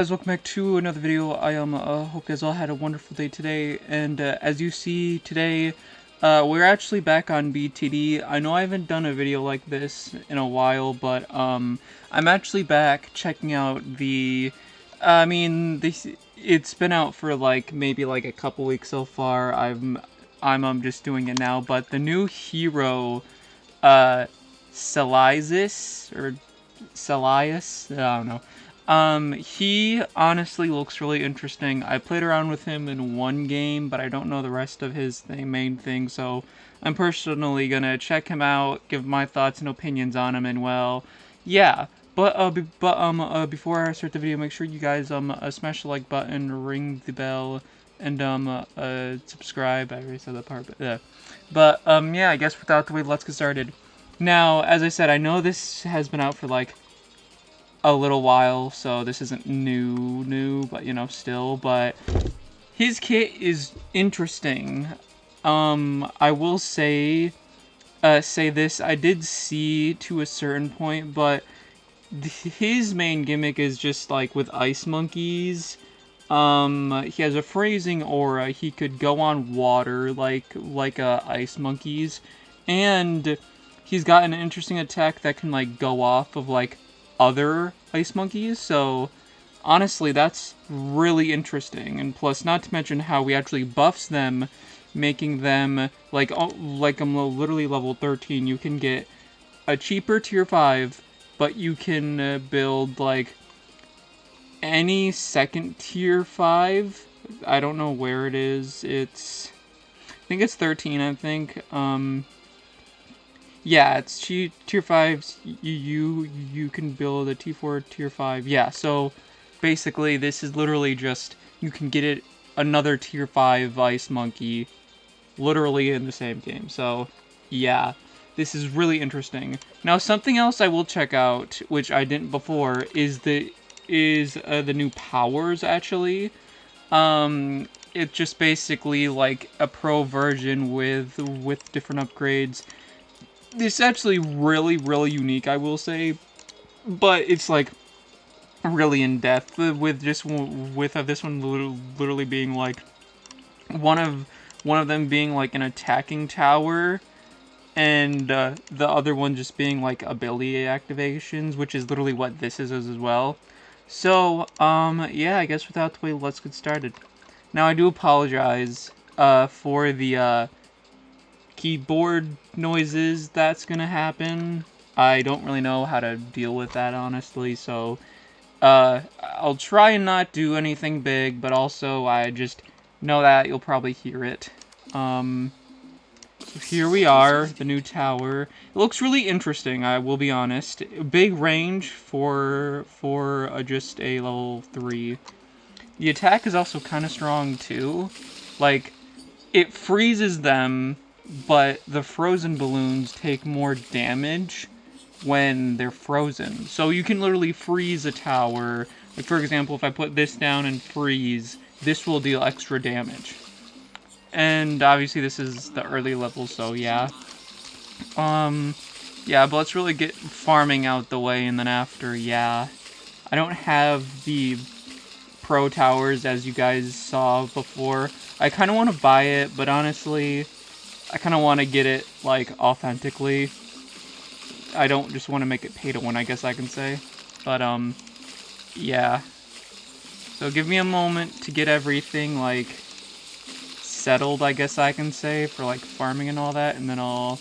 Guys, welcome back to another video. I hope you guys all had a wonderful day today, and as you see today, we're actually back on BTD. I know I haven't done a video like this in a while, but I'm actually back checking out the, it's been out for maybe a couple weeks so far. I'm just doing it now, but the new hero, Celias, or Celias, I don't know. He honestly looks really interesting. I played around with him in one game, but I don't know the rest of his main thing, so I'm personally gonna check him out, give my thoughts and opinions on him, and well, yeah. Before I start the video, make sure you guys, smash the like button, ring the bell, and, subscribe. I already said that part, but, yeah, I guess without the wait, let's get started. Now, as I said, I know this has been out for, a little while, so this isn't new, but still, but his kit is interesting. I will say this, I did see to a certain point, but his main gimmick is just with ice monkeys. He has a freezing aura, he could go on water like ice monkeys, and he's got an interesting attack that can go off of other ice monkeys, so honestly that's really interesting. And plus, not to mention how he actually buffs them, making them I'm literally level 13. You can get a cheaper tier 5, but you can build any second tier 5. I don't know where it is. I think it's 13, I think. Yeah, it's tier 5s, you can build a T4 tier 5, yeah, so basically this is literally just, you can get it another tier 5 ice monkey, literally in the same game, so yeah, this is really interesting. Now something else I will check out, which I didn't before, is the new powers, actually. It's just basically a pro version with different upgrades. It's actually really unique, I will say, but it's really in depth with this one literally being one of them being an attacking tower, and the other one just being ability activations, which is literally what this is as well. So yeah, I guess without the wait, let's get started. Now I do apologize for the keyboard noises that's gonna happen. I don't really know how to deal with that, honestly, so I'll try and not do anything big, but also I just know that you'll probably hear it. So here we are, the new tower. It looks really interesting, I will be honest. Big range for just a level 3. The attack is also kind of strong too. It freezes them, but the frozen balloons take more damage when they're frozen. So you can literally freeze a tower. For example, if I put this down and freeze, this will deal extra damage. And obviously this is the early level, so yeah. Yeah, but let's really get farming out the way, and then after, yeah. I don't have the pro towers as you guys saw before. I kind of want to buy it, but honestly, I kind of want to get it, authentically. I don't just want to make it pay to win, I guess I can say. But, yeah. So give me a moment to get everything, settled, I guess I can say, for, farming and all that, and then I'll,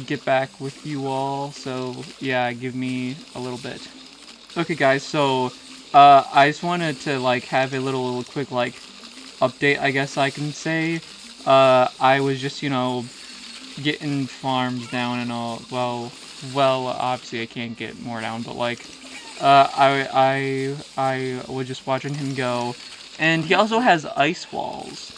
get back with you all. So, yeah, give me a little bit. Okay, guys, so, I just wanted to, have a little quick, update, I guess I can say. I was just, getting farms down and all. Well, obviously I can't get more down, but I was just watching him go, and he also has ice walls,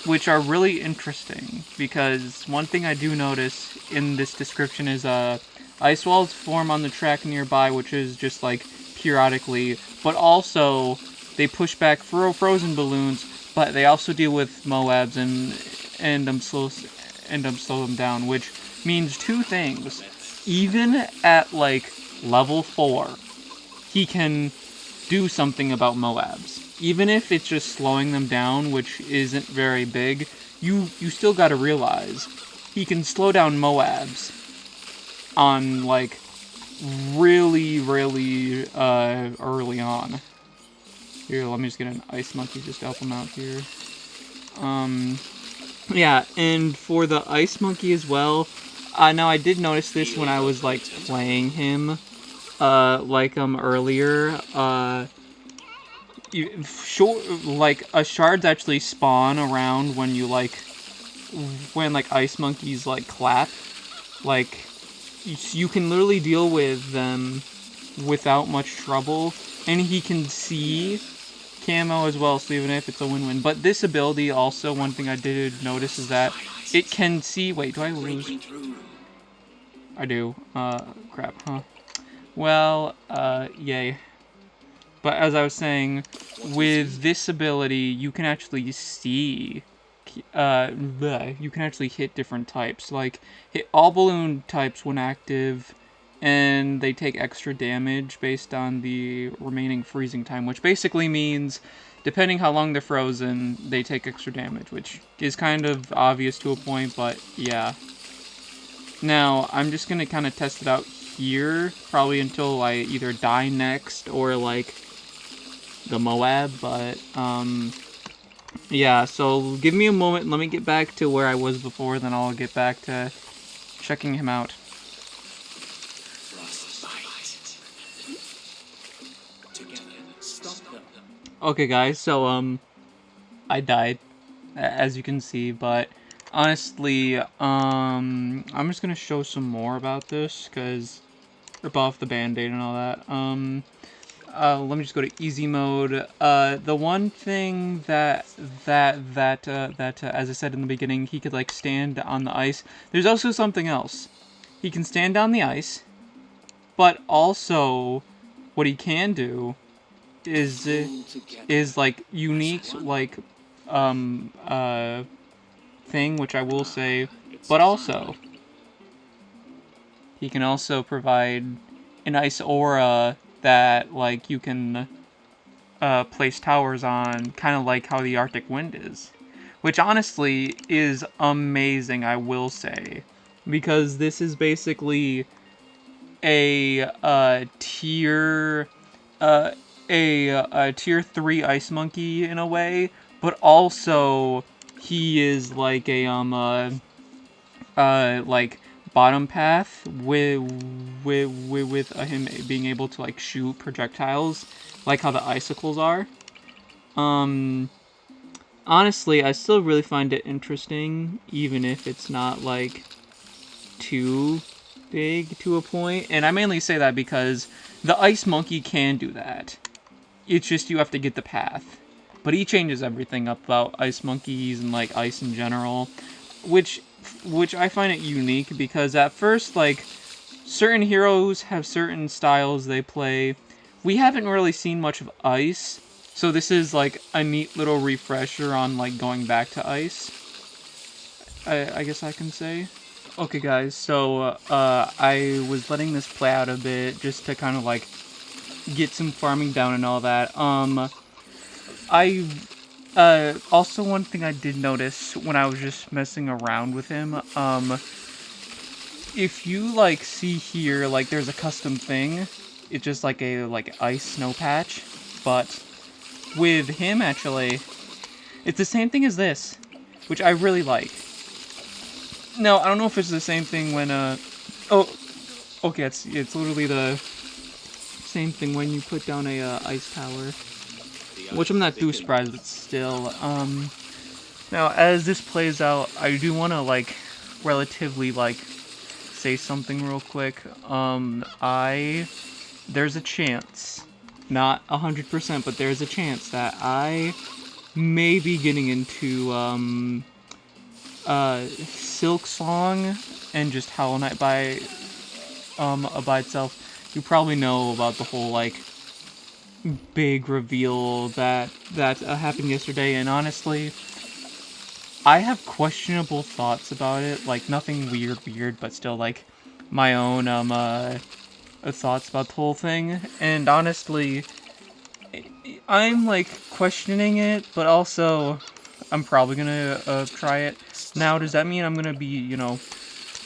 which are really interesting, because one thing I do notice in this description is, ice walls form on the track nearby, which is just, periodically, but also, they push back frozen balloons, but they also deal with Moabs and slow them down, which means two things. Even at level 4, he can do something about Moabs. Even if it's just slowing them down, which isn't very big, you still gotta realize he can slow down Moabs on, like, really early on. Here, let me just get an ice monkey just to help him out here. Yeah, and for the ice monkey as well, now I did notice this when I was, like, playing him, earlier, shards actually spawn around when you, when ice monkeys, clap. Like, you can literally deal with them without much trouble, and he can see camo as well, so even if it's a win-win. But this ability also, one thing I did notice is that it can see... Wait, do I lose? I do. Crap, huh? Well, yay. But as I was saying, with this ability, you can actually see... you can actually hit different types. Like, hit all balloon types when active, and they take extra damage based on the remaining freezing time, which basically means, depending how long they're frozen, they take extra damage, which is kind of obvious to a point, but yeah. Now, I'm just gonna kind of test it out here, probably until I either die next, or, the Moab, but, yeah, so give me a moment, let me get back to where I was before, then I'll get back to checking him out. Okay guys, so, I died, as you can see, but honestly, I'm just gonna show some more about this, because rip off the band-aid and all that. Let me just go to easy mode. The one thing that as I said in the beginning, he could, stand on the ice. There's also something else. He can stand on the ice, but also, what he can do is unique, thing, which I will say, but also, he can also provide an ice aura that, you can place towers on, kind of like how the Arctic Wind is. Which, honestly, is amazing, I will say. Because this is basically a tier 3 ice monkey, in a way. But also, he is like a, bottom path with him being able to shoot projectiles like how the icicles are. Honestly, I still really find it interesting, even if it's not too big to a point. And I mainly say that because the ice monkey can do that. It's just you have to get the path. But he changes everything up about ice monkeys and ice in general, which I find it unique, because at first, certain heroes have certain styles they play. We haven't really seen much of ice, so this is, a neat little refresher on, going back to ice, I guess I can say. Okay, guys, so, I was letting this play out a bit, just to kind of, get some farming down and all that. Also one thing I did notice when I was just messing around with him, if you, see here, there's a custom thing, it's just a, ice snow patch, but with him, actually, it's the same thing as this, which I really like. No, I don't know if it's the same thing when, oh, okay, it's literally the same thing when you put down a, ice tower. Which I'm not too surprised, but still, now, as this plays out, I do want to, relatively, say something real quick. There's a chance, not 100%, but there's a chance that I may be getting into, Silk Song and just Hollow Knight by itself. You probably know about the whole, big reveal that happened yesterday, and honestly, I have questionable thoughts about it. Nothing weird, but still, my own thoughts about the whole thing. And honestly, I'm like questioning it, but also I'm probably gonna try it. Now, does that mean I'm gonna be, you know,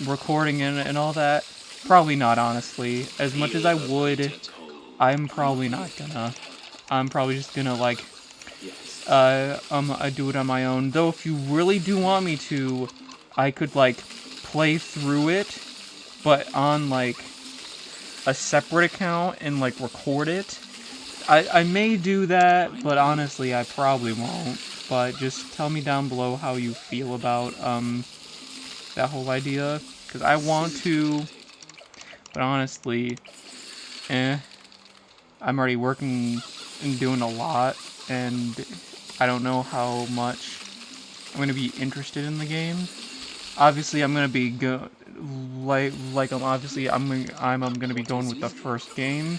recording and all that? Probably not, honestly. As much as I would, I'm probably not gonna. I'm probably just gonna like I do it on my own. Though if you really do want me to, I could like play through it, but on like a separate account and like record it. I may do that, but honestly I probably won't. But just tell me down below how you feel about that whole idea, because I want to, but honestly, I'm already working and doing a lot, and I don't know how much I'm gonna be interested in the game. Obviously, I'm gonna be I'm gonna be going with the first game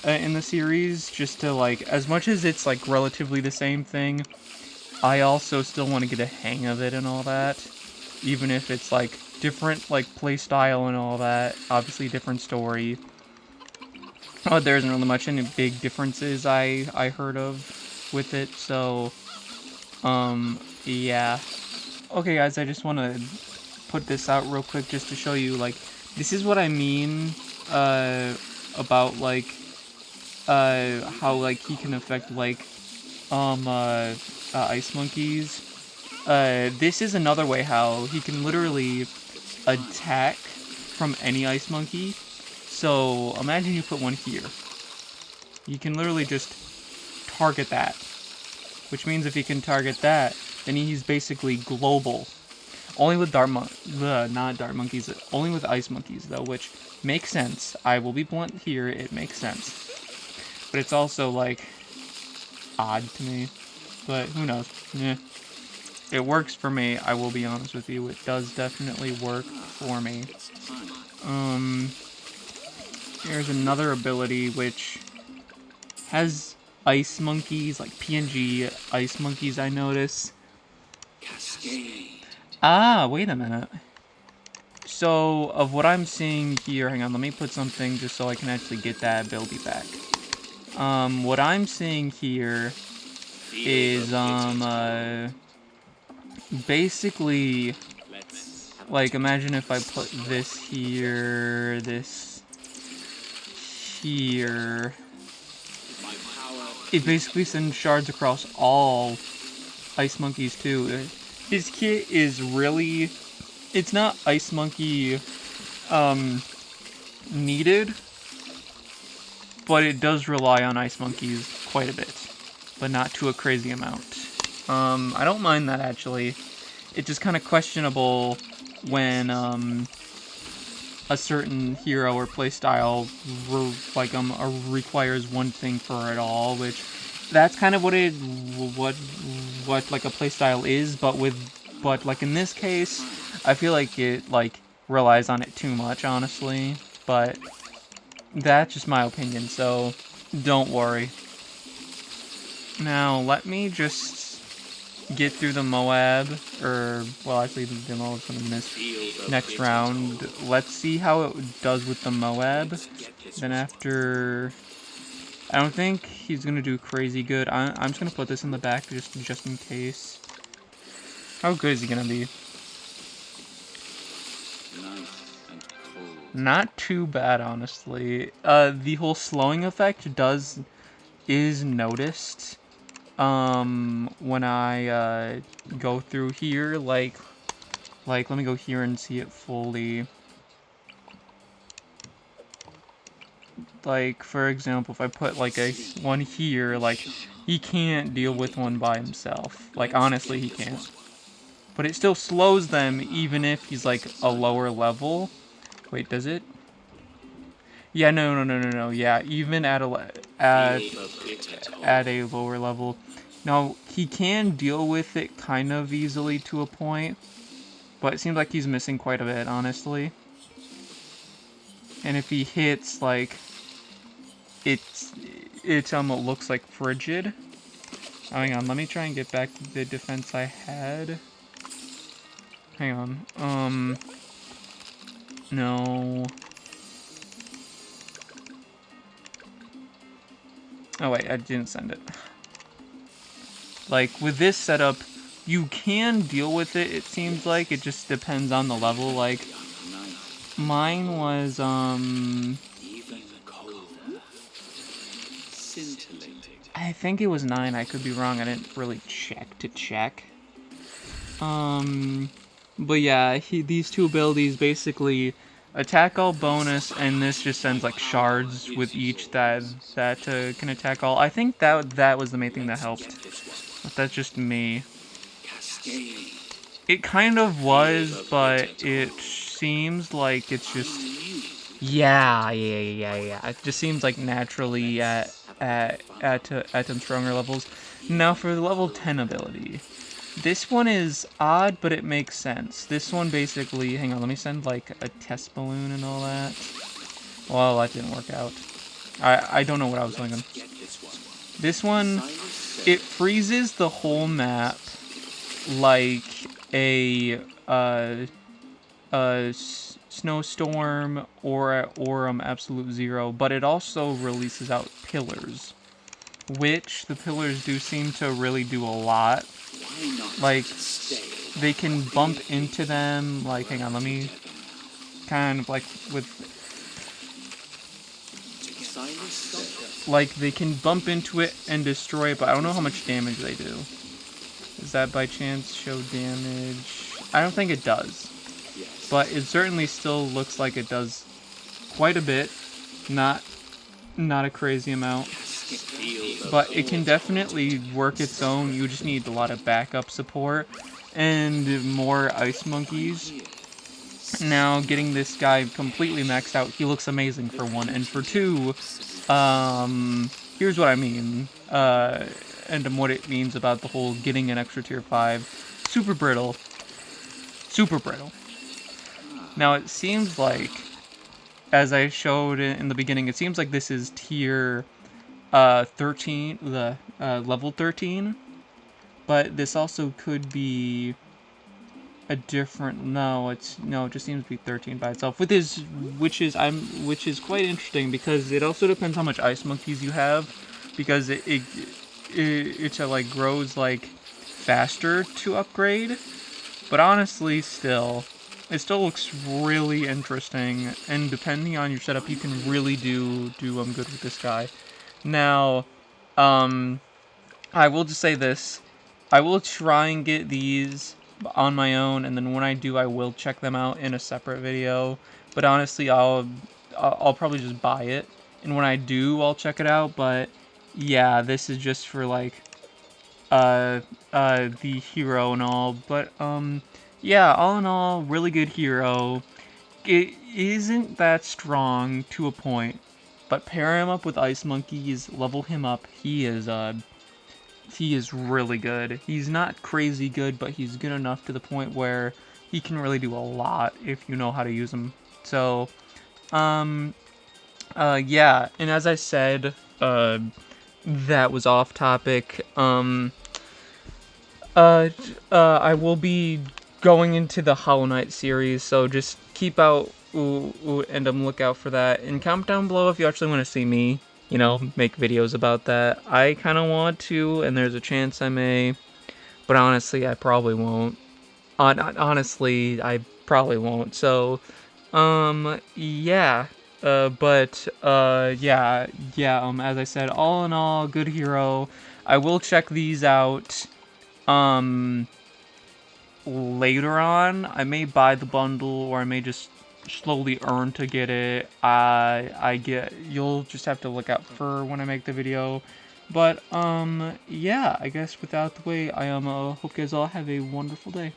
in the series, just to like, as much as it's like relatively the same thing, I also still want to get a hang of it and all that, even if it's like different like play style and all that. Obviously, different story. Oh, there isn't really much any big differences I heard of with it, so yeah. Okay, guys, I just want to put this out real quick just to show you, like, this is what I mean about like how like he can affect like ice monkeys. This is another way how he can literally attack from any ice monkey. So imagine you put one here. You can literally just target that, which means if he can target that, then he's basically global. Only with not dart monkeys, only with ice monkeys though, which makes sense. I will be blunt here, it makes sense. But it's also like odd to me. But who knows? Yeah. It works for me, I will be honest with you. It does definitely work for me. Here's another ability which has ice monkeys, like PNG ice monkeys, I notice. Ah, wait a minute. So, of what I'm seeing here, hang on, let me put something just so I can actually get that ability back. What I'm seeing here is, basically, like, imagine if I put this here, this here. It basically sends shards across all ice monkeys, too. His kit is really, it's not ice monkey, needed, but it does rely on ice monkeys quite a bit, but not to a crazy amount. I don't mind that, actually. It's just kind of questionable when a certain hero or playstyle requires one thing for it all, which that's kind of what like a playstyle is, but like in this case, I feel like it like relies on it too much, honestly. But that's just my opinion, so don't worry. Now let me just get through the Moab, or, well, actually the demo is going to miss next round. Let's see how it does with the Moab. Then after, I don't think he's going to do crazy good. I'm just going to put this in the back just in case. How good is he going to be? Not too bad, honestly. The whole slowing effect is noticed. When I go through here, like let me go here and see it fully. Like, for example, if I put like one here, like, he can't deal with one by himself. Like, honestly, he can't. But it still slows them even if he's like a lower level. Wait, does it? Yeah, no. Yeah, even at a lower level. Now, he can deal with it kind of easily to a point, but it seems like he's missing quite a bit, honestly. And if he hits, like, it looks like frigid. Oh, hang on, let me try and get back to the defense I had. Hang on, no. Oh wait, I didn't send it. Like, with this setup, you can deal with it, it seems like. It just depends on the level. Like, mine was, I think it was 9. I could be wrong. I didn't really check. But yeah, these two abilities basically attack all bonus, and this just sends like shards with each that can attack all. I think that was the main thing that helped. But that's just me. It kind of was, but it seems like it's just yeah. It just seems like naturally at some stronger levels. Now for the level 10 ability. This one is odd, but it makes sense. This one basically... Hang on, let me send, like, a test balloon and all that. Well, that didn't work out. I don't know what I was thinking. This one, it freezes the whole map like a snowstorm or absolute zero, but it also releases out pillars, which the pillars do seem to really do a lot. Like, they can bump into them, like, hang on, let me kind of, like, like, they can bump into it and destroy it, but I don't know how much damage they do. Does that by chance show damage? I don't think it does. But it certainly still looks like it does quite a bit. Not a crazy amount. But it can definitely work its own. You just need a lot of backup support and more ice monkeys. Now, getting this guy completely maxed out, he looks amazing for 1. And for 2, here's what I mean. And what it means about the whole getting an extra tier 5. Super brittle. Super brittle. Now, it seems like, as I showed in the beginning, it seems like this is tier 13, level 13, but this also could be a different, it just seems to be 13 by itself, which is quite interesting, because it also depends how much ice monkeys you have, because it like grows like faster to upgrade, but honestly, it still looks really interesting, and depending on your setup, you can really do good with this guy. Now, I will just say this. I will try and get these on my own, and then when I do, I will check them out in a separate video. But honestly, I'll probably just buy it, and when I do, I'll check it out. But yeah, this is just for like the hero and all. But yeah, all in all, really good hero. It isn't that strong to a point. But pair him up with Ice Monkeys, level him up, he is really good. He's not crazy good, but he's good enough to the point where he can really do a lot if you know how to use him. So, yeah, and as I said, that was off topic. I will be going into the Hollow Knight series, so just keep out and look out for that. And comment down below if you actually want to see me, make videos about that. I kind of want to, and there's a chance I may, but honestly, I probably won't. Honestly, I probably won't. So, yeah. Yeah. As I said, all in all, good hero. I will check these out, later on. I may buy the bundle, or I may just slowly earn to get it. You'll just have to look out for when I make the video. But, yeah, I guess without the way, I hope you guys all have a wonderful day.